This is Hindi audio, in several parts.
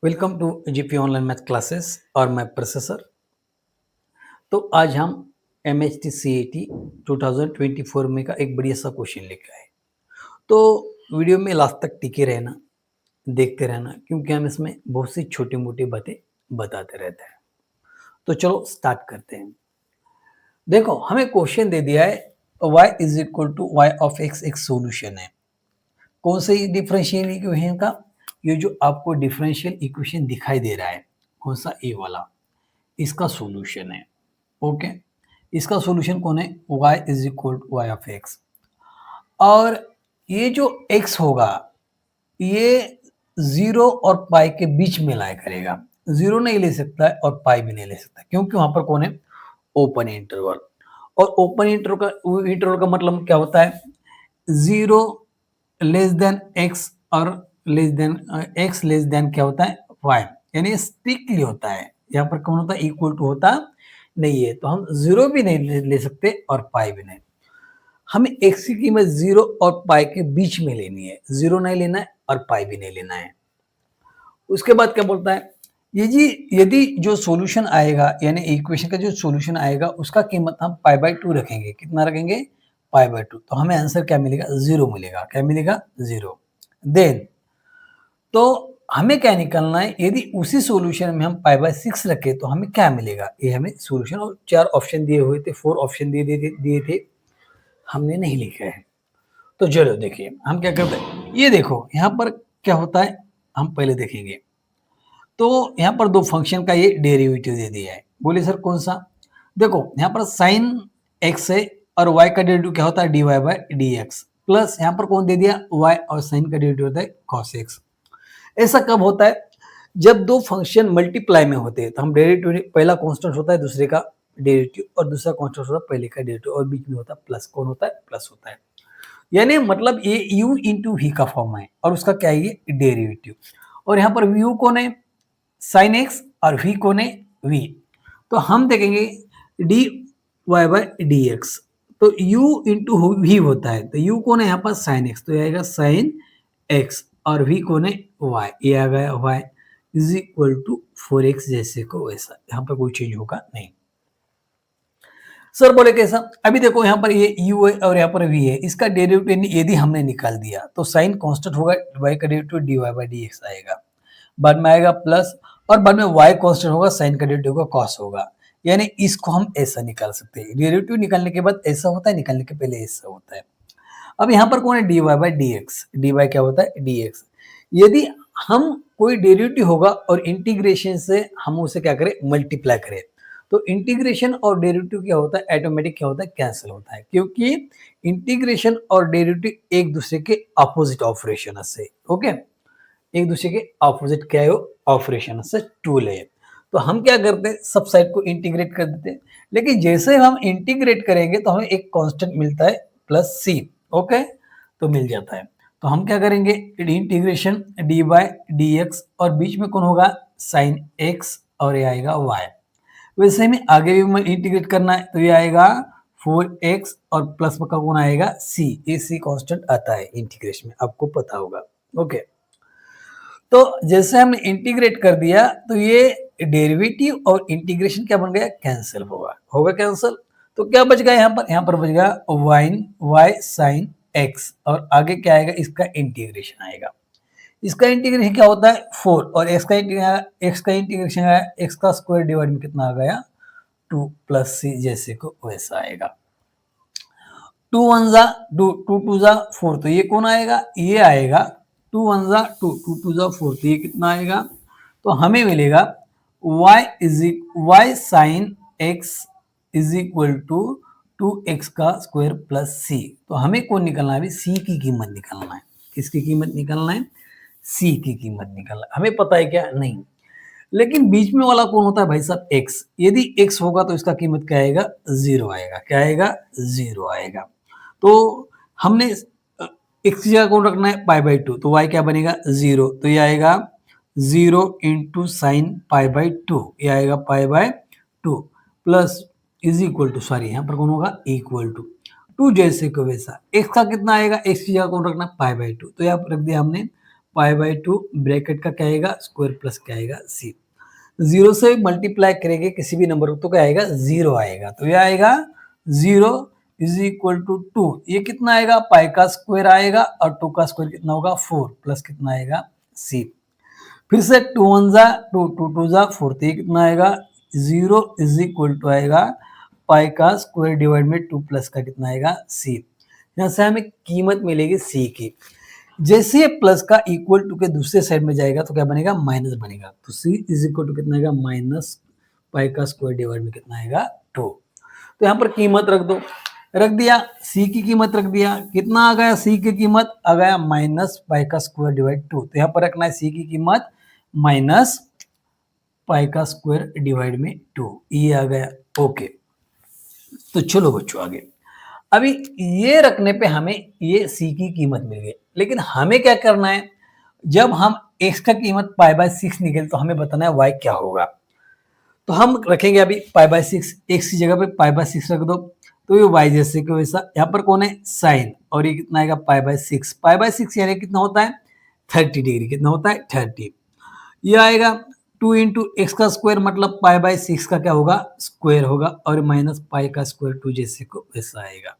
Welcome to GP online math classes और मैं प्रोफेसर। तो आज हम M H T C A T 2024 में का एक बढ़िया सा क्वेश्चन लेकर आए। तो वीडियो में लास्ट तक टिके रहना, देखते रहना, क्योंकि हम इसमें बहुत सी छोटी मोटी बातें बताते रहते हैं। तो चलो स्टार्ट करते हैं। देखो, हमें क्वेश्चन दे दिया है y is equal to y of x एक सोल्यूशन है। कौन सा डिफरेंशियल इक्वेशन का? ये जो आपको डिफरेंशियल इक्वेशन दिखाई दे रहा है, कौन सा? ए वाला, इसका सॉल्यूशन है। ओके, इसका सॉल्यूशन कौन है? y is equal to y of x. और ये जो x होगा ये 0 और पाई के बीच में लाया करेगा। 0 नहीं ले सकता है और पाई भी नहीं ले सकता, क्योंकि वहां पर कौन है? Open interval. और ओपन इंटरवल का मतलब क्या होता है? 0 लेस देन x और less than x less than क्या होता है? y, यानी स्ट्रिक्टली होता है। यहाँ पर कौन होता है? इक्वल टू होता नहीं है। तो हम 0 भी नहीं ले सकते और पाई भी नहीं। हमें x की कीमत 0 और पाई के बीच में लेनी है। 0 नहीं लेना है और पाई भी नहीं लेना है। उसके बाद क्या बोलता है? ये जी, यदि जो सॉल्यूशन आएगा, यानी इक्वेशन का जो सॉल्यूशन आएगा, उसका कीमत हम पाई बाय 2 रखेंगे। कितना रखेंगे? पाई बाय 2। तो हमें आंसर क्या मिलेगा? 0 मिलेगा। क्या मिलेगा? 0। देन तो हमें क्या निकालना है? यदि उसी सॉल्यूशन में हम पाई बाय 6 रखें तो हमें क्या मिलेगा? ये हमें सॉल्यूशन, और 4 ऑप्शन दिए हुए थे, 4 ऑप्शन दिए थे, हमने नहीं लिखा है। तो चलो देखिए हम क्या करते हैं। ये देखो यहाँ पर क्या होता है, हम पहले देखेंगे। तो यहाँ पर दो फंक्शन का ये डेरिवेटिव दे दिया है। बोलिए सर कौन सा? देखो यहाँ पर साइन एक्स है और y का डेरिवेटिव क्या होता है? dy by d x. Plus यहाँ पर कौन दे दिया? y, और साइन का डेरिवेटिव होता है cos x। ऐसा कब होता है? जब दो फंक्शन मल्टीप्लाई में होते हैं। तो हम डेरिवेटिव, पहला कांस्टेंट होता है दूसरे का डेरिवेटिव, और दूसरा कांस्टेंट होता है पहले का डेरिवेटिव, और बीच में होता है प्लस। कौन होता है? प्लस होता है। यानी मतलब ये u इंटू वी का फॉर्म है, और उसका क्या है? ये डेरिवेटिव। और यहाँ पर u कौन है? साइन एक्स, और v कौन है? v। तो हम देखेंगे d y by d x. तो u इंटू वी होता है। तो u कौन है यहाँ पर? Sine x. तो ये आएगा साइन एक्स, और v कौन है? y। ये आ गया y is equal to 4x, जैसे को वैसा। यहाँ पर कोई चेंज होगा नहीं। सर बोले कैसा? अभी देखो यहाँ पर ये u है और यहाँ पर v है। इसका डेरिवेटिव यदि हमने निकाल दिया तो साइन कांस्टेंट होगा, y का डेरिवेटिव dy बाय dx आएगा। बाद में आएगा प्लस, और बाद में y कांस्टेंट होगा, साइन का डेरिवेटिव का cos होगा। यानी इसको हम ऐसा निकाल सकते हैं। डेरिवेटिव निकालने के बाद ऐसा होता है, निकालने के पहले ऐसा होता है। अब यहाँ पर कौन है? dy bye dx। dy क्या होता है? dx। यदि हम कोई डेरिवेटिव होगा और इंटीग्रेशन से हम उसे क्या करें? मल्टीप्लाई करें, तो इंटीग्रेशन और डेरिवेटिव क्या होता है? ऑटोमेटिक क्या होता है? कैंसिल होता है, क्योंकि इंटीग्रेशन और डेरिवेटिव एक दूसरे के अपोजिट ऑपरेशन से। ओके, एक दूसरे के अपोजिट क्या है? ऑपरेशन से टूल है। तो हम क्या करते हैं? सब साइड को इंटीग्रेट कर देते हैं। लेकिन जैसे हम इंटीग्रेट करेंगे तो हमें एक कांस्टेंट मिलता है प्लस सी। ओके, तो मिल जाता है। तो हम क्या करेंगे? Integration d by d x, और बीच में कौन होगा? साइन एक्स, और ये आएगा वाई। वैसे में आगे भी मैं इंटीग्रेट करना है, तो ये आएगा 4x, और प्लस का कौन आएगा? c। ये c कांस्टेंट आता है इंटीग्रेशन में, आपको पता होगा। ओके, तो जैसे हमने इंटीग्रेट कर दिया तो ये डेरिवेटिव और इंटीग्रेशन क्या बन गया? कैंसिल होगा कैंसिल। तो क्या बच गया यहाँ पर? यहाँ पर बच गया y साइन x, और आगे क्या आएगा? इसका इंटीग्रेशन आएगा। इसका इंटीग्रेशन क्या होता है? 4, और x का इंटीग्रेशन आया, x का स्क्वायर डिवाइड में कितना आ गया? 2 प्लस सी, जैसे को वैसा आएगा। 2 1 जा 2, 2 2 जा 4, तो ये कौन आएगा? ये आएगा 2 1 जा 2, 2 2 जा 4, तो ये कितना आएगा? तो हमें मिलेगा y sine x is equal to 2x का स्क्वायर प्लस c। तो हमें कौन निकालना है? अभी c की कीमत निकालना है। किसकी कीमत निकालना है? c की कीमत निकालना है। हमें पता है क्या? नहीं। लेकिन बीच में वाला कौन होता है भाई साहब? x। यदि x होगा तो इसका कीमत क्या आएगा? 0 आएगा। क्या आएगा? 0 आएगा। तो हमने x की जगह कौन रखना है? Pi by 2। तो y क्या बनेगा? 0। तो ये आएगा 0 इंटू साइन पाई बाई 2, ये आएगा pi by 2, plus is equal to, sorry यहाँ पर कौन होगा? इक्वल टू 2, जैसे को वैसा। x का कितना आएगा? x की जगह कौन रखना है? Pi by 2। तो यहाँ पर रख दिया हमने पाई बाई 2 ब्रैकेट का क्या आएगा स्क्वायर प्लस क्या आएगा सी। 0 से मल्टीप्लाई करेंगे किसी भी नंबर को तो क्या आएगा 0 आएगा, तो ये आएगा 0 इज इक्वल टू 2। ये कितना आएगा पाई का स्क्वायर आएगा और 2 का स्क्वायर कितना होगा 4 प्लस कितना आएगा सी। फिर से 2 1 जा 2 2 2 जा 4, तो ये कितना आएगा 0 इज इक्वल टू आएगा पाई का स्क्वायर डिवाइड में 2 प्लस का कितना आएगा सी। यहाँ से हमें कीमत मिलेगी सी की। जैसे ये प्लस का इक्वल टू के दूसरे साइड में जाएगा तो क्या बनेगा माइनस बनेगा, तो सी इज इक्वल टू कितना आएगा माइनस पाई का स्क्वायर डिवाइड में कितना आएगा 2। तो यहाँ पर कीमत रख दो, रख दिया सी की कीमत रख दिया, कितना आ गया सी की कीमत आ गया माइनस पाई का स्क्वायर डिवाइड 2। तो यहाँ पर रखना है सी की कीमत माइनस पाई का स्क्वायर डिवाइड में 2, ये आ गया ओके। तो चलो बच्चों आगे, अभी ये रखने पे हमें ये सी की कीमत मिल गई, लेकिन हमें क्या करना है जब हम x का कीमत पाई बाय 6 निकले तो हमें बताना है y क्या होगा। तो हम रखेंगे अभी पाई बाय 6, x की जगह पे पाई बाय 6 रख दो, तो ये y जैसे कि वैसा, यहाँ पर कौन है साइन, और ये कितना आएगा पाई बाय 6। पाई बाय 6 यानी कितना होता है 30 डिग्री, कितना होता है 30। ये आएगा 2 इंटू एक्स का स्क्वायर मतलब पाई बाय 6 का क्या होगा स्क्वायर होगा, और माइनस पाई का स्क्वायर 2 जैसे को वैसा आएगा।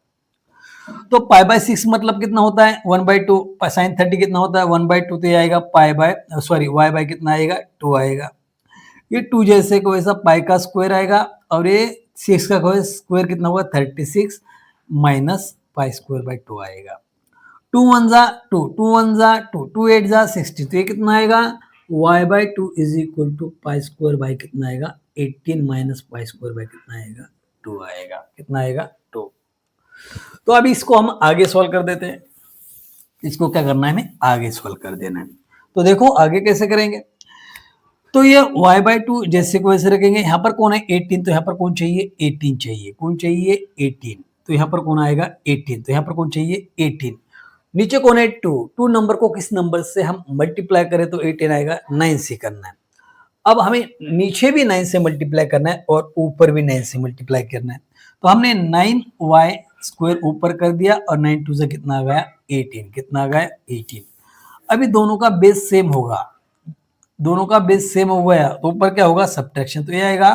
तो पाई बाय 6 मतलब कितना होता है 1/2, साइन 30 कितना होता है 1/2, तो ये आएगा pi by sorry y by कितना आएगा 2 आएगा। ये 2 जैसे को वैसा पाई का स्क्वायर आएगा, और ये 6 का स्क्वायर कितना होगा 36 माइनस पाई स्क्वायर बाय 2 आएगा। 2 1 जा 2, 2 1 जा 2, 2 8 जा 60, तो ये कितना आएगा y by 2 is equal to pi square by कितना आएगा 18 माइनस पाई स्क्वायर बाय कितना आएगा 2 आएगा, कितना आएगा 2। तो अभी इसको हम आगे सॉल्व कर देते हैं, इसको क्या करना है हमें आगे सॉल्व कर देना है। तो देखो आगे कैसे करेंगे, तो ये y बाय 2 जैसे को वैसे रखेंगे, यहाँ पर कौन है 18, तो यहाँ पर कौन चाहिए 18 चाहिए, कौन चाहिए 18, तो यहाँ पर कौन आएगा 18, तो यहाँ पर कौन चाहिए 18। नीचे कौन है 2, 2 नंबर को किस नंबर से हम मल्टीप्लाई करें तो 18 आएगा, 9 से करना है। अब हमें नीचे भी 9 से मल्टीप्लाई करना है और ऊपर भी 9 से मल्टीप्लाई करना है, तो हमने 9y स्क्वायर ऊपर कर दिया और 9 2 से कितना आ गया 18, कितना आ गया 18। अभी दोनों का बेस सेम होगा, दोनों का बेस सेम हो गया तो ऊपर क्या होगा सब्ट्रैक्शन, तो ये आएगा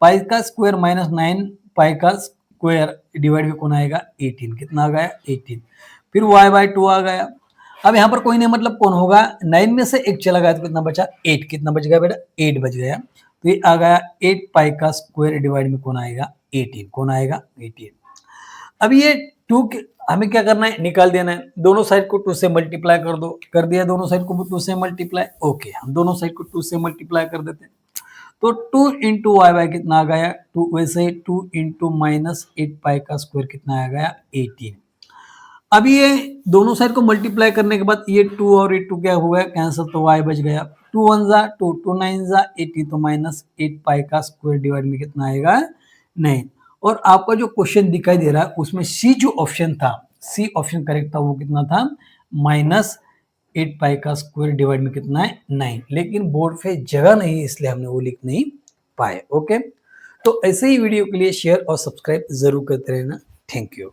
पाई का स्क्वायर माइनस 9 पाई का स्क्वायर डिवाइड में कौन आएगा 18, कितना आ गया 18। फिर y बाय 2 आ गया। अब यहाँ पर कोई नहीं मतलब कौन होगा 9 में से एक चला गया तो कितना बचा 8, कितना बच गया बेटा 8 बच गया, तो ये आ गया 8 पाई का स्क्वायर डिवाइड में कौन आएगा 18, कौन आएगा 18। अब ये 2 हमें क्या करना है निकाल देना है, दोनों साइड को 2 से मल्टीप्लाई कर दो, कर दिया दोनों साइड को 2 से मल्टीप्लाई, ओके हम दोनों साइड को 2 से मल्टीप्लाई कर देते हैं। तो 2 इंटू वाई बाय कितना आ गया 2, वैसे 2 इंटू माइनस 8 पाई का स्क्वायर कितना आ गया 18। अब ये दोनों साइड को मल्टीप्लाई करने के बाद ये 2 और ये 2 क्या हुआ कैंसिल, तो y बच गया 2 1 जा 2, 2 9 जा 80, तो माइनस 8 पाई का स्क्वायर डिवाइड में कितना आएगा 9। और आपका जो क्वेश्चन दिखाई दे रहा है उसमें सी जो ऑप्शन था, सी ऑप्शन करेक्ट था, वो कितना था माइनस 8 पाई का स्क्वायर डिवाइड में कितना है 9, लेकिन बोर्ड पे जगह नहीं है इसलिए हमने वो लिख नहीं पाए। ओके, तो ऐसे ही वीडियो के लिए शेयर और सब्सक्राइब जरूर करते रहना। Thank you.